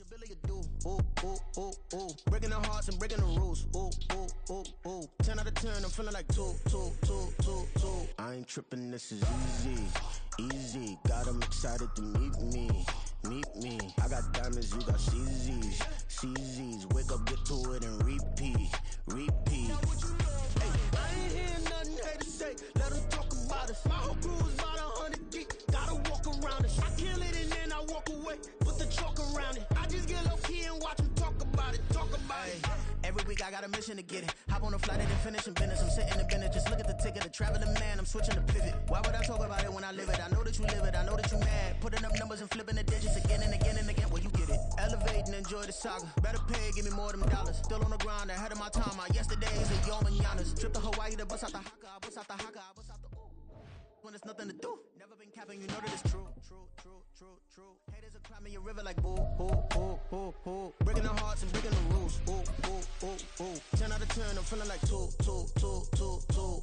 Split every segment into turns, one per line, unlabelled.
responsibility to do. Ooh, ooh, ooh, ooh. Breaking the hearts and breaking the rules. Ooh, ooh, ooh, ooh. 10 out of 10, I'm feeling like 2. I ain't tripping, this is easy. Got 'em excited to meet me. I got diamonds, you got CZs. Wake up, get to it, and repeat. Hey, I ain't hearing nothing haters say. Let them talk about us. My whole crew is about 100 deep. Gotta walk around us. I kill it and then I walk away. Put the chalk around it. I just get low key and watch them talk about it. Every week I got a mission to get it. Hop on a flight and then finish in business. I'm sitting in business. Just look at the ticket. A traveling man. I'm switching to pivot. Why would I talk about it when I live it? I know that you live it. I know that you mad. Putting up numbers and flipping the digits again and again and again. Well, you get it. Elevate and enjoy the saga. Better pay, give me more of them dollars. Still on the grind, ahead of my time. My yesterdays are yo mananas. Trip to Hawaii to bust out the haka. I bust out the when there's nothing to do. Never been capping, you know that it's true. Haters will cry me a river like boo. Breaking the hearts and breaking the rules. Ooh. 10 out of 10, I'm feeling like 2.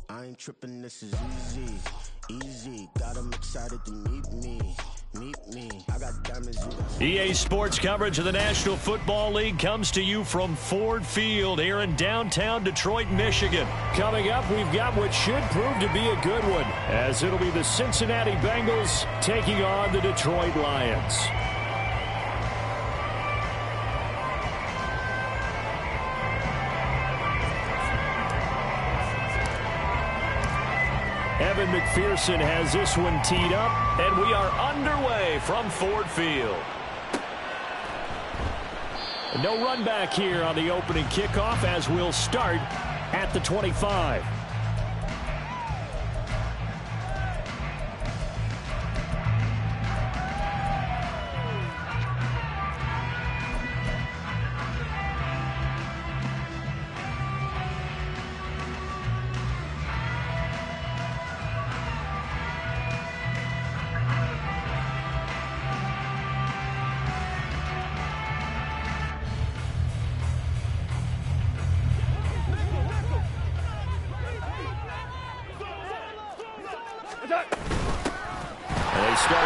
I ain't tripping, this is easy. Got 'em excited to meet me. I got diamonds, you got
EA Sports coverage of the National Football League comes to you from Ford Field here in downtown Detroit, Michigan. Coming up, we've got what should prove to be a good one, as it'll be the Cincinnati Bengals taking on the Detroit Lions. Evan McPherson has this one teed up, and we are underway from Ford Field. No run back here on the opening kickoff, as we'll start at the 25.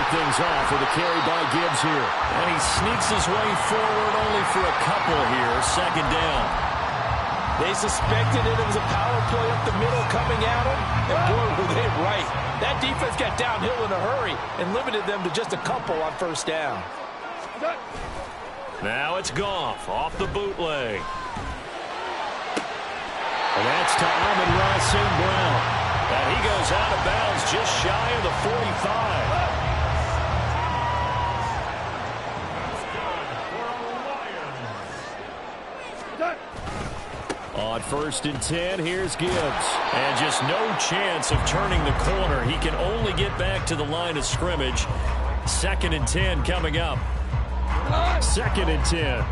Things off with a carry by Gibbs here. And he sneaks his way forward only for a couple here. Second down.
They suspected it was a power play up the middle coming at him. And boy, were they right. That defense got downhill in a hurry and limited them to just a couple on first down.
Now it's Goff off the bootleg. And that's to Amon-Ra St. Brown. And he goes out of bounds just shy of the 45. On 1st and 10, here's Gibbs. And just no chance of turning the corner. He can only get back to the line of scrimmage. 2nd and 10 coming up. 2nd and 10.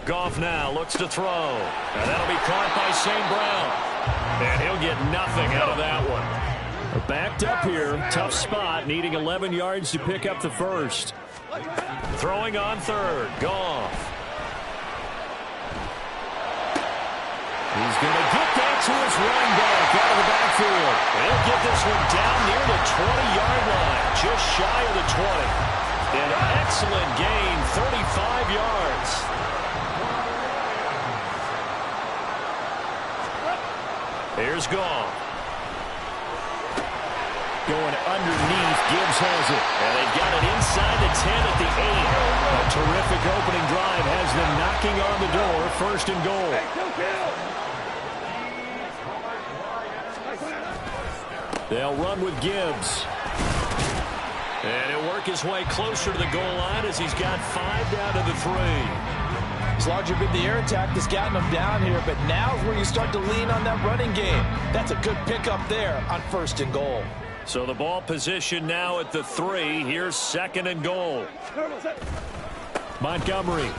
Goff now looks to throw. And that'll be caught by St. Brown. And he'll get nothing out of that one. Backed up here. Tough spot. Needing 11 yards to pick up the first. Throwing on 3rd. Goff. He's going to get that to his running back out of the backfield. He'll get this one down near the 20-yard line. Just shy of the 20. An excellent gain. 35 yards. Here's Goff. Going underneath, Gibbs has it. And they've got it inside the 10 at the 8. A terrific opening drive has them knocking on the door. 1st and goal. They'll run with Gibbs. And he'll work his way closer to the goal line as he's got 5 down to the 3.
As long as you've been the air attack that's gotten them down here, but now's where you start to lean on that running game. That's a good pickup there on 1st and goal.
So the ball position now at the 3. Here's 2nd and goal. Montgomery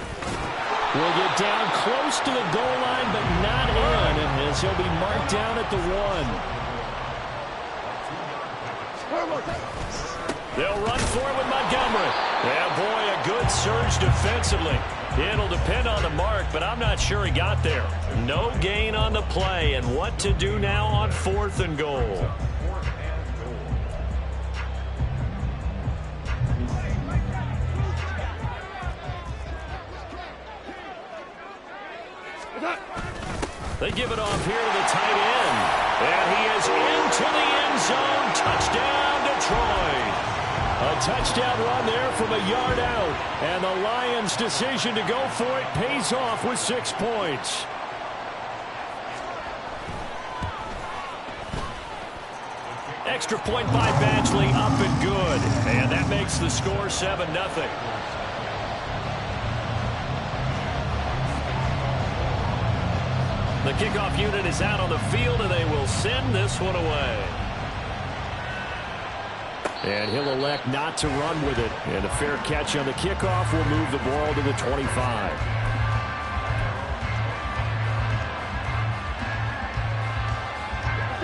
will get down close to the goal line, but not in, and as he'll be marked down at the 1. They'll run for it with Montgomery. Yeah, boy, a good surge defensively. It'll depend on the mark, but I'm not sure he got there. No gain on the play, and what to do now on 4th and goal. They give it off here to the tight end. And he is into the end zone. Touchdown, Detroit. A touchdown run there from a yard out. And the Lions' decision to go for it pays off with 6 points. Extra point by Badgley, up and good. And that makes the score 7-0. The kickoff unit is out on the field, and they will send this one away. And he'll elect not to run with it. And a fair catch on the kickoff will move the ball to the 25.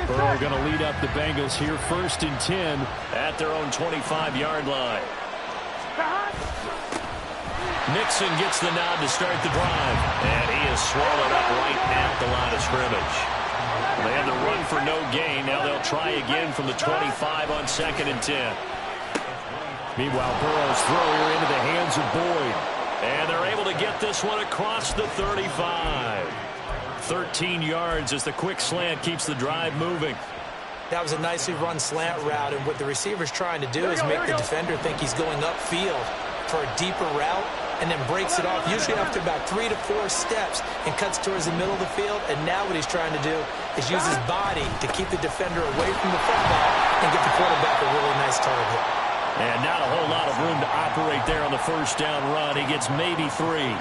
Burrow going to lead up the Bengals here 1st and 10 at their own 25-yard line. Mixon gets the nod to start the drive, and he is swallowed up right at the line of scrimmage. They had to run for no gain. Now they'll try again from the 25 on 2nd and 10. Meanwhile, Burrow's throw here into the hands of Boyd, and they're able to get this one across the 35. 13 yards as the quick slant keeps the drive moving.
That was a nicely run slant route, and what the receiver's trying to do is make the defender think he's going upfield for a deeper route, and then breaks it off, usually after about 3 to 4 steps, and cuts towards the middle of the field. And now what he's trying to do is use his body to keep the defender away from the football and get the quarterback a really nice target.
And not a whole lot of room to operate there on the first down run. He gets maybe 3.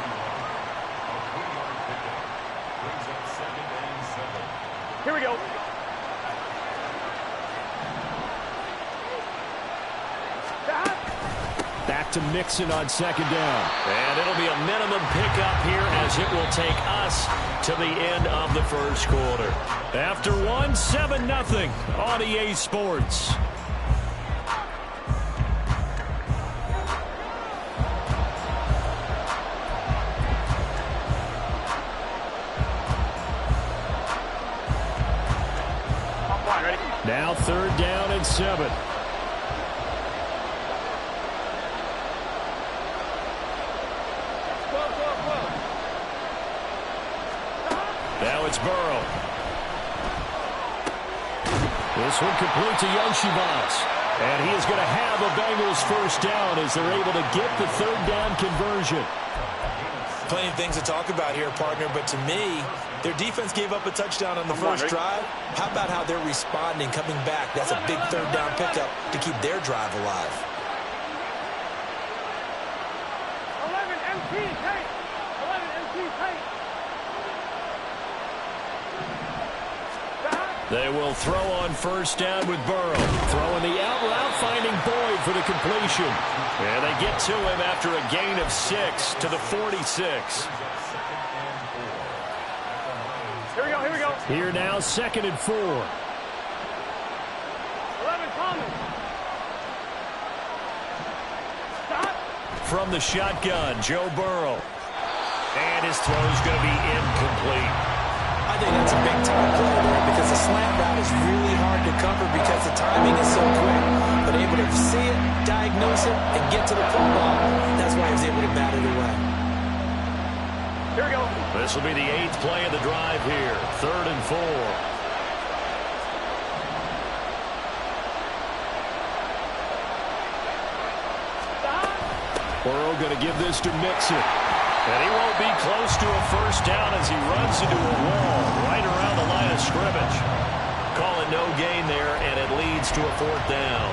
Here we go.
Back to Mixon on 2nd down. And it'll be a minimum pickup here as it will take us to the end of the first quarter. After 7-0 on EA Sports. Now 3rd down and 7. Now it's Burrow. This one complete to Yoshibas. And he is going to have a Bengals first down as they're able to get the 3rd down conversion.
Plenty of things to talk about here, partner, but to me, their defense gave up a touchdown on the first drive. How about how they're responding, coming back? That's a big 3rd down pickup to keep their drive alive.
11 MT tight. 11 MT tight.
They will throw on first down with Burrow. Throwing the out route, finding Boyd for the completion. And they get to him after a gain of 6 to the 46.
Here we go, here we go.
Here now, 2nd and 4.
11 Thomas. Stop.
From the shotgun, Joe Burrow. And his throw is going to be incomplete.
I think that's a big-time play there because the slant route is really hard to cover because the timing is so quick. But able to see it, diagnose it, and get to the football, that's why he was able to bat it away.
Here we go.
This will be the 8th play of the drive here. 3rd and 4. Burrow going to give this to Mixon. And he won't be close to a first down as he runs into a wall right around the line of scrimmage. Call it no gain there, and it leads to a 4th down.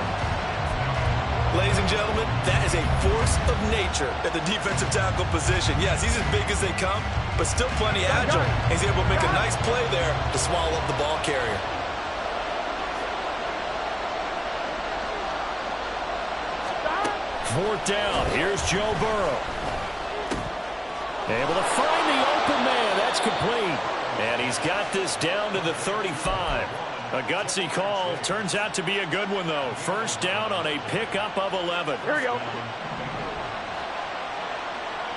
Ladies and gentlemen, that is a force of nature at the defensive tackle position. Yes, he's as big as they come, but still plenty agile. He's able to make a nice play there to swallow up the ball carrier.
Fourth down. Here's Joe Burrow. Able to find the open man. That's complete. And he's got this down to the 35. A gutsy call. Turns out to be a good one, though. First down on a pickup of 11.
Here we go.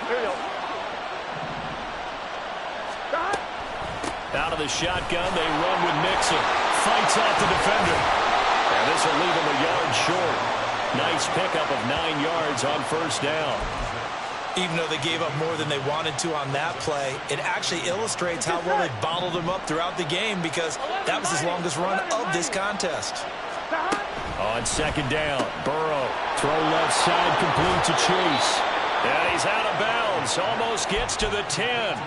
Here we go. Stop.
Out of the shotgun, they run with Mixon. Fights off the defender. And this will leave him a yard short. Nice pickup of 9 yards on first down.
Even though they gave up more than they wanted to on that play, it actually illustrates how well they bottled them up throughout the game because that was his longest run of this contest.
On second down, Burrow, throw left side, complete to Chase. And he's out of bounds, almost gets to the 10.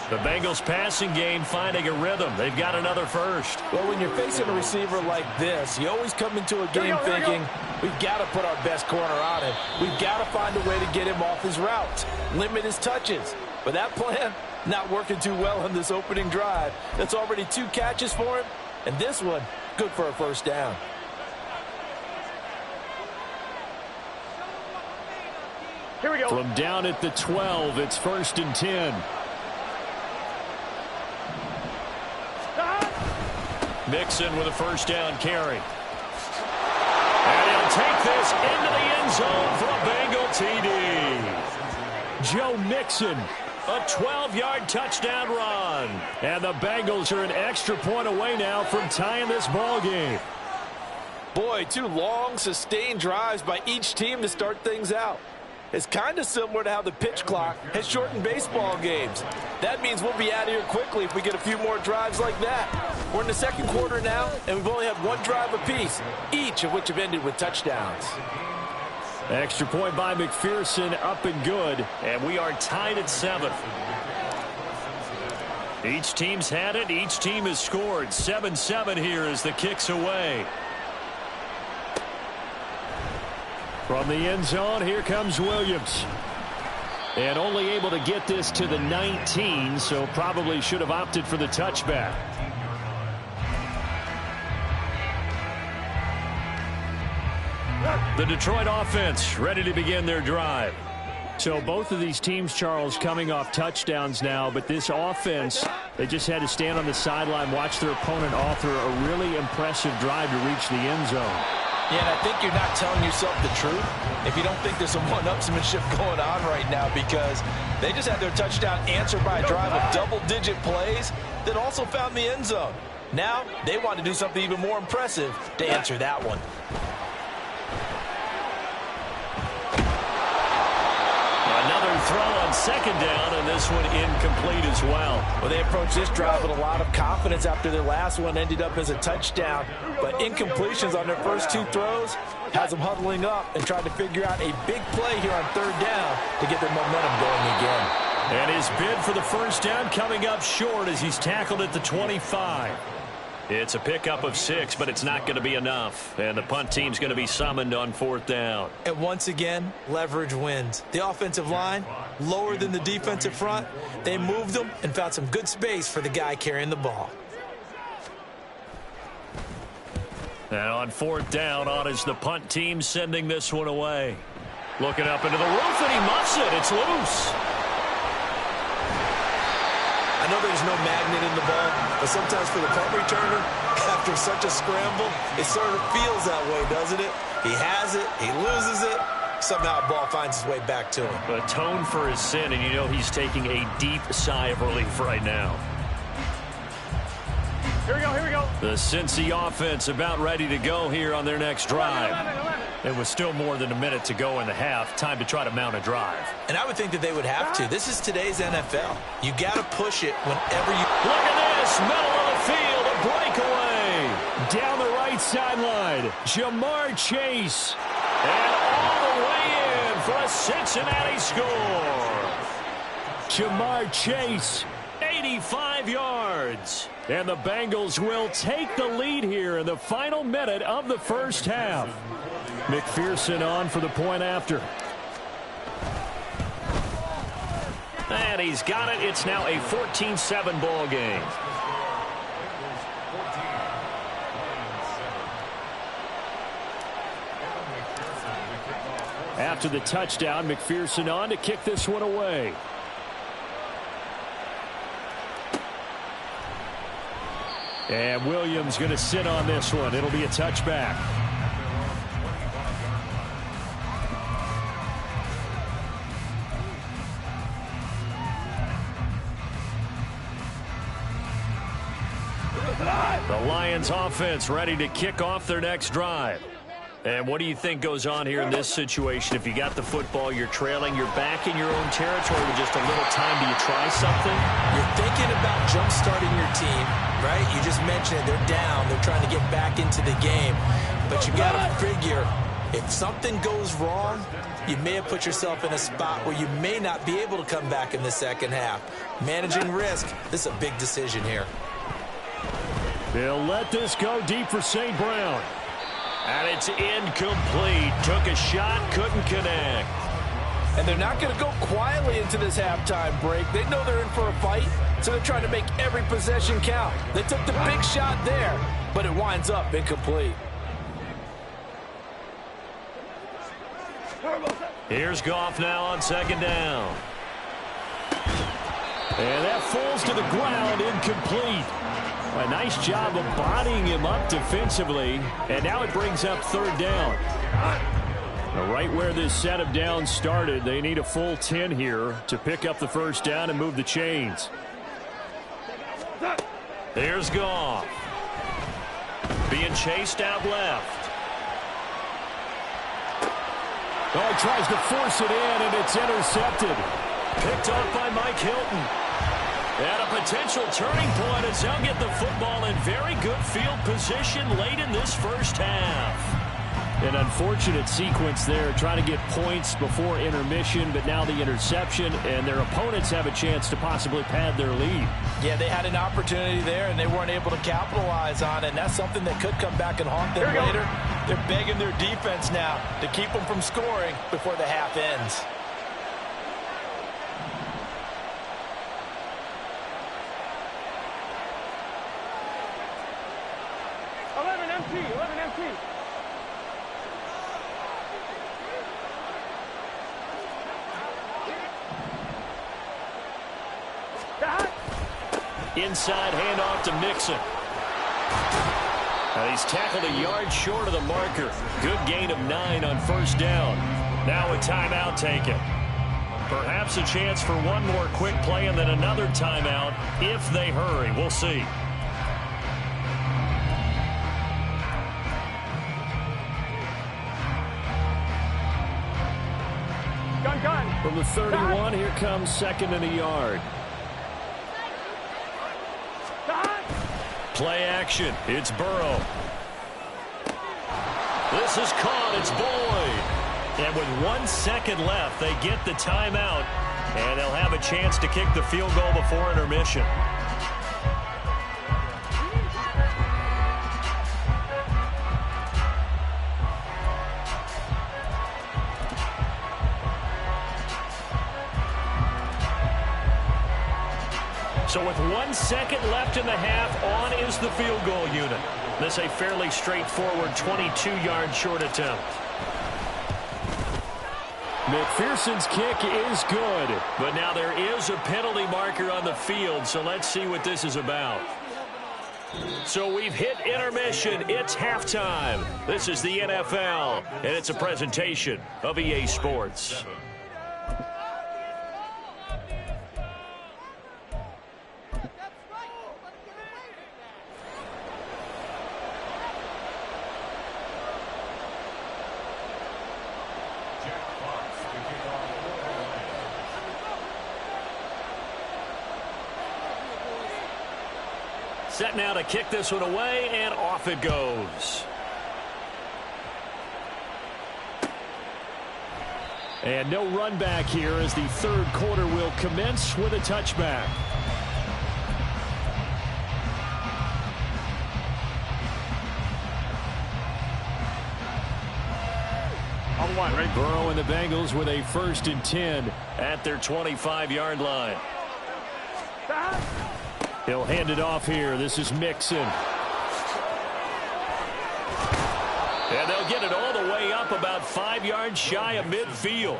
The Bengals passing game finding a rhythm. They've got another first.
Well, when you're facing a receiver like this, you always come into a game thinking, we've got to put our best corner on him. We've got to find a way to get him off his routes, limit his touches. But that plan, not working too well on this opening drive. That's already 2 catches for him, and this one, good for a first down.
Here we go.
From down at the 12, it's 1st and 10. Mixon with a first down carry. And he'll take this into the end zone for a Bengal TD. Joe Mixon, a 12-yard touchdown run. And the Bengals are an extra point away now from tying this ball game.
Boy, 2 long, sustained drives by each team to start things out. It's kind of similar to how the pitch clock has shortened baseball games. That means we'll be out of here quickly if we get a few more drives like that. We're in the second quarter now, and we've only had 1 drive apiece, each of which have ended with touchdowns.
Extra point by McPherson, up and good, and we are tied at 7. Each team's had it. Each team has scored. 7-7 here as the kick's away. From the end zone, here comes Williams. And only able to get this to the 19, so probably should have opted for the touchback. The Detroit offense ready to begin their drive. So both of these teams, Charles, coming off touchdowns now, but this offense, they just had to stand on the sideline, watch their opponent author a really impressive drive to reach the end zone.
Yeah, and I think you're not telling yourself the truth if you don't think there's some one-upsmanship going on right now, because they just had their touchdown answered by a drive of double-digit plays that also found the end zone. Now they want to do something even more impressive to answer that one.
Another throw on second down, and this one incomplete as well.
Well, they approached this drive with a lot of confidence after their last one ended up as a touchdown. But incompletions on their first 2 throws has them huddling up and trying to figure out a big play here on third down to get their momentum going again.
And his bid for the first down coming up short as he's tackled at the 25. It's a pickup of 6, but it's not going to be enough. And the punt team's going to be summoned on 4th down.
And once again, leverage wins. The offensive line, lower than the defensive front. They moved them and found some good space for the guy carrying the ball.
Now on 4th down, on is the punt team sending this one away. Looking up into the roof, and he muffs it. It's loose.
I know there's no magnet in the ball, but sometimes for the punt returner, after such a scramble, it sort of feels that way, doesn't it? He has it, he loses it, somehow the ball finds its way back to him.
Atone for his sin, and you know he's taking a deep sigh of relief right now.
Here we go, here we go.
The Cincy offense about ready to go here on their next drive.
11.
It was still more than a minute to go in the half. Time to try to mount a drive.
And I would think that they would have to. This is today's NFL. You got to push it whenever you...
Look at this. Middle of the field. A breakaway. Down the right sideline. Jamar Chase. And all the way in for a Cincinnati score. Jamar Chase. 85 yards. And the Bengals will take the lead here in the final minute of the first half. McPherson on for the point after. And he's got it. It's now a 14-7 ball game. After the touchdown, McPherson on to kick this one away. And Williams going to sit on this one. It'll be a touchback. The Lions offense ready to kick off their next drive. And what do you think goes on here in this situation? If you got the football, you're trailing, you're back in your own territory with just a little time. Do you try something?
You're thinking about jump-starting your team, right? You just mentioned it. They're down. They're trying to get back into the game. But you got to figure, if something goes wrong, you may have put yourself in a spot where you may not be able to come back in the second half. Managing risk, this is a big decision here.
They'll let this go deep for St. Brown. And it's incomplete. Took a shot, couldn't connect.
And they're not going to go quietly into this halftime break. They know they're in for a fight, so they're trying to make every possession count. They took the big shot there, but it winds up incomplete.
Here's Goff now on second down. And that falls to the ground, incomplete. A nice job of bodying him up defensively. And now it brings up third down. Now right where this set of downs started, they need a full 10 here to pick up the first down and move the chains. There's Goff. Being chased out left. Oh, he tries to force it in, and it's intercepted. Picked off by Mike Hilton. And a potential turning point as they'll get the football in very good field position late in this first half. An unfortunate sequence there, trying to get points before intermission, but now the interception, and their opponents have a chance to possibly pad their lead.
Yeah, they had an opportunity there, and they weren't able to capitalize on it, and that's something that could come back and haunt them later. They're begging their defense now to keep them from scoring before the half ends.
Inside handoff to Mixon. And he's tackled a yard short of the marker. Good gain of 9 on first down. Now a timeout taken. Perhaps a chance for one more quick play and then another timeout if they hurry. We'll see.
Gun.
From the 31, here comes second and a yard. Play action. It's Burrow. This is caught. It's Boyd. And with 1 second left, they get the timeout, and they'll have a chance to kick the field goal before intermission. So with 1 second left in the half, on is the field goal unit. This a fairly straightforward 22-yard short attempt. McPherson's kick is good, but now there is a penalty marker on the field, so let's see what this is about. So we've hit intermission. It's halftime. This is the NFL, and it's a presentation of EA Sports. Set now to kick this one away, and off it goes. And no run back here as the third quarter will commence with a touchback.
On one, ready?
Burrow and the Bengals with a 1st and 10 at their 25-yard line. He'll hand it off here. This is Mixon. And they'll get it all the way up about 5 yards shy of midfield.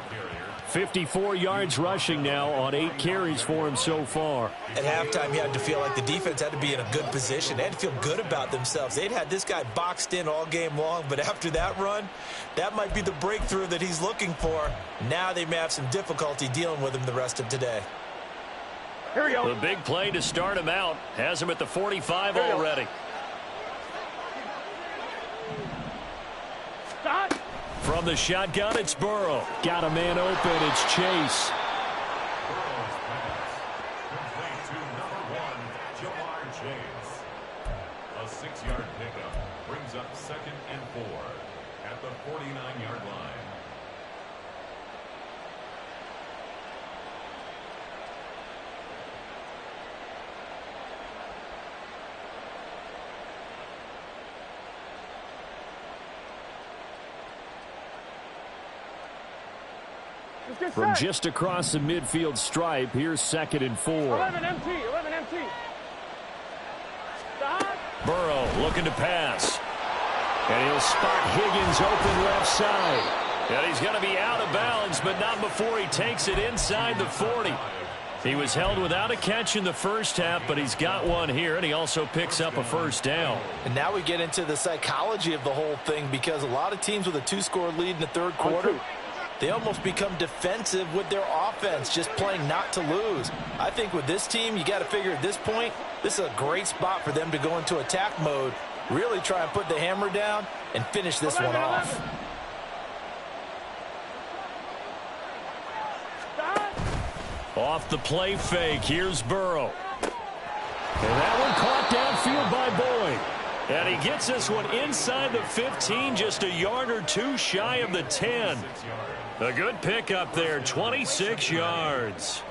54 yards rushing now on 8 carries for him so far.
At halftime, you had to feel like the defense had to be in a good position. They had to feel good about themselves. They'd had this guy boxed in all game long, but after that run, that might be the breakthrough that he's looking for. Now they may have some difficulty dealing with him the rest of today.
Here we go.
The big play to start him out has him at the 45 already. From the shotgun, it's Burrow. Got a man open. It's Chase.
Burrow's pass complete to number 1, Jamar Chase. A 6-yard pickup brings up 2nd and 4 at the 49-yard line.
From just across the midfield stripe, here's 2nd and 4.
11 MT, 11 MT. Stop.
Burrow looking to pass. And he'll spot Higgins open left side. And he's going to be out of bounds, but not before he takes it inside the 40. He was held without a catch in the first half, but he's got one here, and he also picks up a first down.
And now we get into the psychology of the whole thing, because a lot of teams with a 2-score lead in the third quarter, they almost become defensive with their offense, just playing not to lose. I think with this team, you got to figure at this point, this is a great spot for them to go into attack mode, really try and put the hammer down and finish this one off.
Off the play fake, here's Burrow. And that one caught downfield by Boyd. And he gets this one inside the 15, just a yard or two shy of the 10. A good pickup there, 26 yards.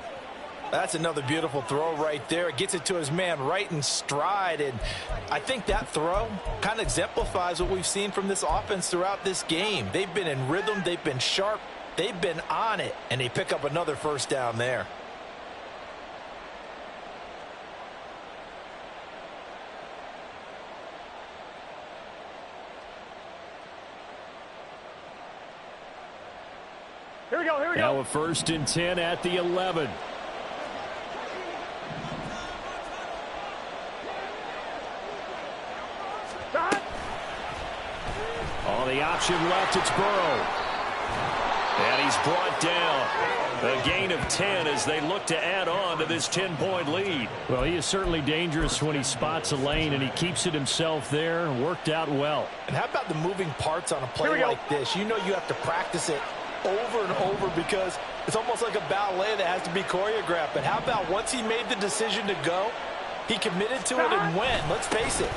That's another beautiful throw right there. It gets it to his man right in stride. And I think that throw kind of exemplifies what we've seen from this offense throughout this game. They've been in rhythm. They've been sharp. They've been on it. And they pick up another first down there.
Here we go, here we
Now
go.
a 1st and 10 at the 11.
Stop.
On the option left, it's Burrow. And he's brought down. A gain of 10 as they look to add on to this 10-point lead. Well, he is certainly dangerous when he spots a lane, and he keeps it himself there. Worked out well.
And how about the moving parts on a play like this? You know you have to practice it over and over, because it's almost like a ballet that has to be choreographed. But how about once he made the decision to go, he committed to it and went. Let's face it,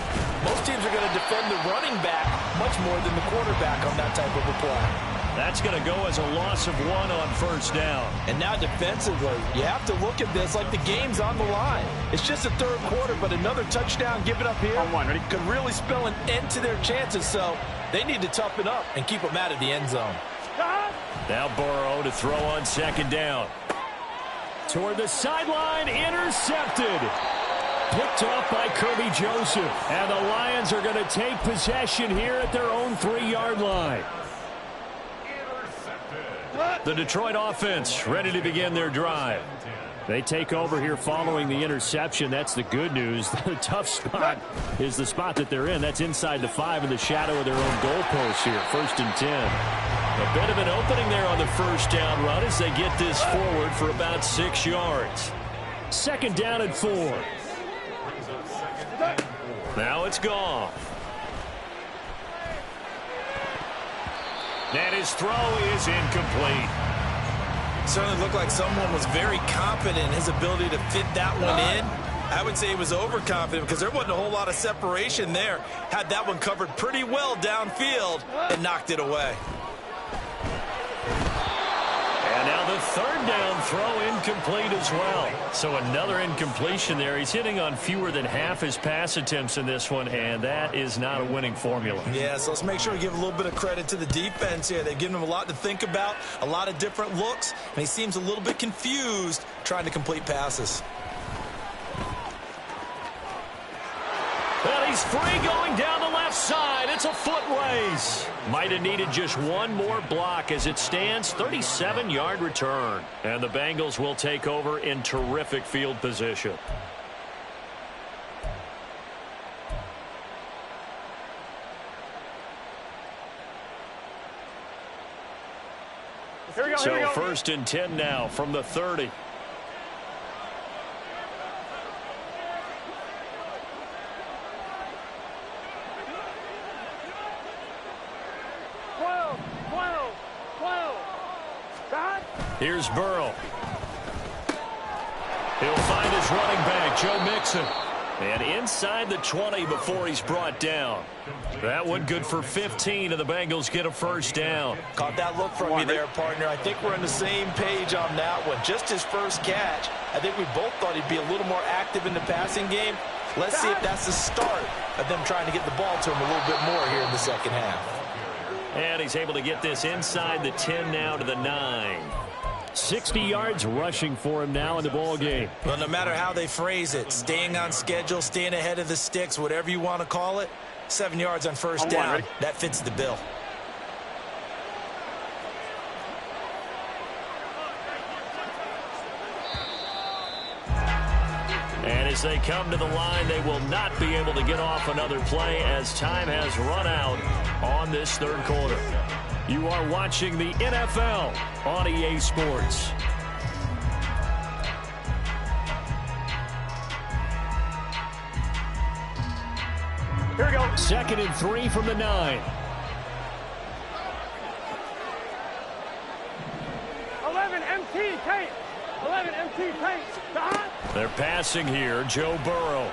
most teams are going to defend the running back much more than the quarterback on that type of a play.
That's going to go as a loss of 1 on first down.
And now defensively, you have to look at this like the game's on the line. It's just the third quarter, but another touchdown given up here could really spell an end to their chances. So they need to toughen up and keep them out of the end zone.
Now Burrow to throw on 2nd down. Toward the sideline, intercepted. Picked off by Kirby Joseph. And the Lions are going to take possession here at their own 3-yard line. The Detroit offense ready to begin their drive. They take over here following the interception. That's the good news. The tough spot is the spot that they're in. That's inside the 5 in the shadow of their own goalpost here. 1st and 10. A bit of an opening there on the first down run as they get this forward for about 6 yards. 2nd down and 4. Now it's gone. And his throw is incomplete.
Certainly looked like someone was very confident in his ability to fit that one in. I would say he was overconfident because there wasn't a whole lot of separation there. Had that one covered pretty well downfield and knocked it away.
And now the 3rd down throw incomplete as well. So another incompletion there. He's hitting on fewer than half his pass attempts in this one, and that is not a winning formula.
Yeah, so let's make sure we give a little bit of credit to the defense here. They've given him a lot to think about, a lot of different looks, and he seems a little bit confused trying to complete passes.
Well, he's free going down the left side. It's a foot race. Might have needed just one more block as it stands. 37-yard return. And the Bengals will take over in terrific field position.
Here we go,
So
here we go.
1st and 10 now from the 30.
12.
Here's Burrow. He'll find his running back, Joe Mixon. And inside the 20 before he's brought down. That one good for 15, and the Bengals get a first down.
Caught that look from you there, partner. I think we're on the same page on that one. Just his first catch. I think we both thought he'd be a little more active in the passing game. Let's see if that's the start of them trying to get the ball to him a little bit more here in the second half.
And he's able to get this inside the 10 now to the 9. 60 yards rushing for him now in the ball game.
Well, no matter how they phrase it, staying on schedule, staying ahead of the sticks, whatever you want to call it, 7 yards on first down, that fits the bill.
And as they come to the line, they will not be able to get off another play as time has run out on this third quarter. You are watching the NFL on EA Sports.
Here we go.
2nd and 3 from the 9.
11 MT tape. 11 MT tape.
They're passing here. Joe Burrow.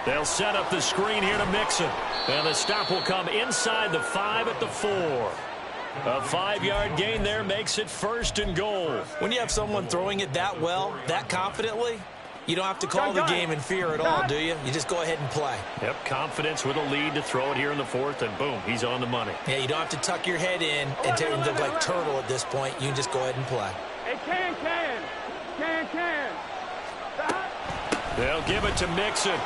They'll set up the screen here to Mixon. And the stop will come inside the 5 at the 4. A 5-yard gain there makes it 1st and goal.
When you have someone throwing it that well, that confidently, you don't have to call the game in fear at all, do you? You just go ahead and play.
Yep, confidence with a lead to throw it here in the 4th, and boom, he's on the money.
Yeah, you don't have to tuck your head in and look like turtle at this point. You can just go ahead and play.
Hey, can.
They'll give it to Mixon.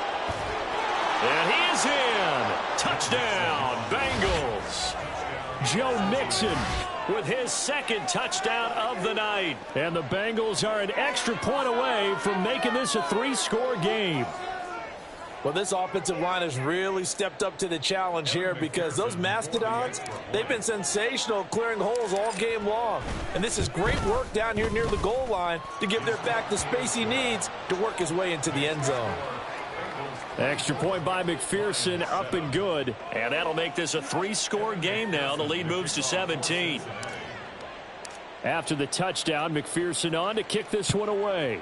And he is in. Touchdown, Bengals. Joe Mixon with his 2nd touchdown of the night. And the Bengals are an extra point away from making this a 3-score game.
Well, this offensive line has really stepped up to the challenge here because those Mastodons, they've been sensational clearing holes all game long. And this is great work down here near the goal line to give their back the space he needs to work his way into the end zone.
Extra point by McPherson, up and good. And that'll make this a 3-score game now. The lead moves to 17. After the touchdown, McPherson on to kick this one away.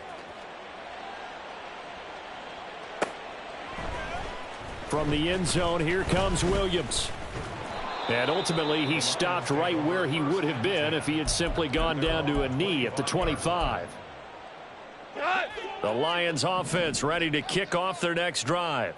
From the end zone, here comes Williams. And ultimately, he stopped right where he would have been if he had simply gone down to a knee at the 25. The Lions offense ready to kick off their next drive.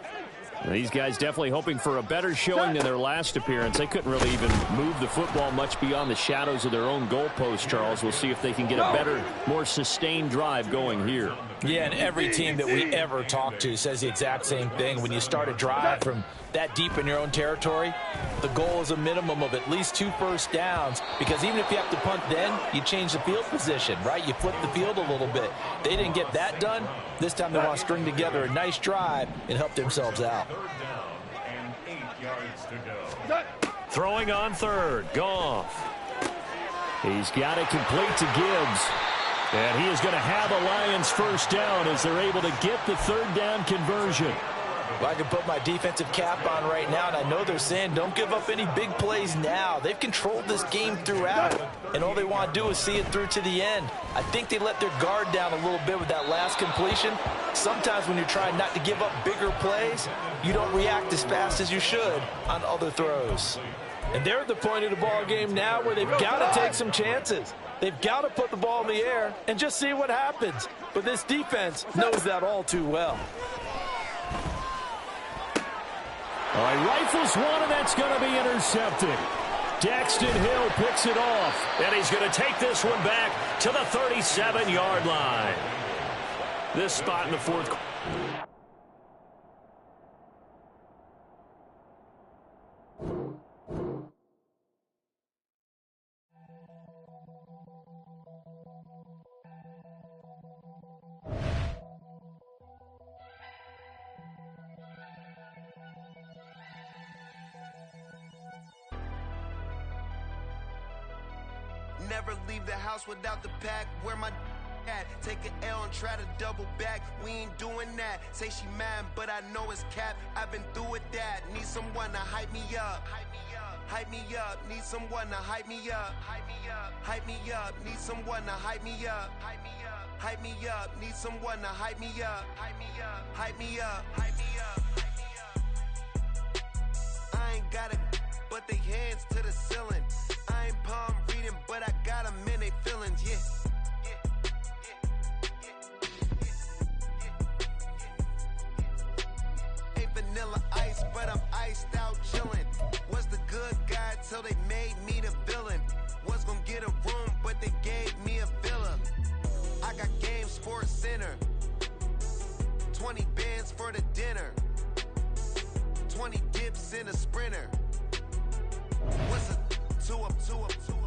These guys definitely hoping for a better showing than their last appearance. They couldn't really even move the football much beyond the shadows of their own goalpost, Charles. We'll see if they can get a better, more sustained drive going here.
Yeah, and every team that we ever talk to says the exact same thing. When you start a drive from that deep in your own territory, the goal is a minimum of at least 2 first downs, because even if you have to punt then, you change the field position, right? You flip the field a little bit. They didn't get that done. This time they want to string together a nice drive and help themselves out.
3rd down and 8 yards to go.
Throwing on 3rd, Goff. He's got it complete to Gibbs. And he is going to have a Lions first down as they're able to get the 3rd down conversion.
Well, I can put my defensive cap on right now, and I know they're saying don't give up any big plays now. They've controlled this game throughout, and all they want to do is see it through to the end. I think they let their guard down a little bit with that last completion. Sometimes when you're trying not to give up bigger plays, you don't react as fast as you should on other throws.
And they're at the point of the ball game now where they've got to take some chances. They've got to put the ball in the air and just see what happens. But this defense knows that all too well.
All right, rifles one, and that's going to be intercepted. Daxton Hill picks it off, and he's going to take this one back to the 37-yard line. This spot in the 4th quarter.
Never leave the house without the pack. Where my at? Take an L and try to double back. We ain't doing that. Say she mad, but I know it's cap. I've been through with that. Need someone to hype me up. hype me up. Need someone to hype me up. Hype me up. Hype me up. Need someone to hype me up. Hype me up. Hype me up. Need someone to hype me up. Hype me up. Hype me up. Hype me up. Hype me up. I ain't got it, but they hands to the ceiling. I ain't palm reading, but I got them in they feelings, yeah. Vanilla ice, but I'm iced out chillin'. Was the good guy till they made me the villain. Was gonna get a room, but they gave me a villa. I got Game Sports Center. 20 bands for the dinner. 20 dips in a Sprinter. What's a 2 up, 2 up, 2 up?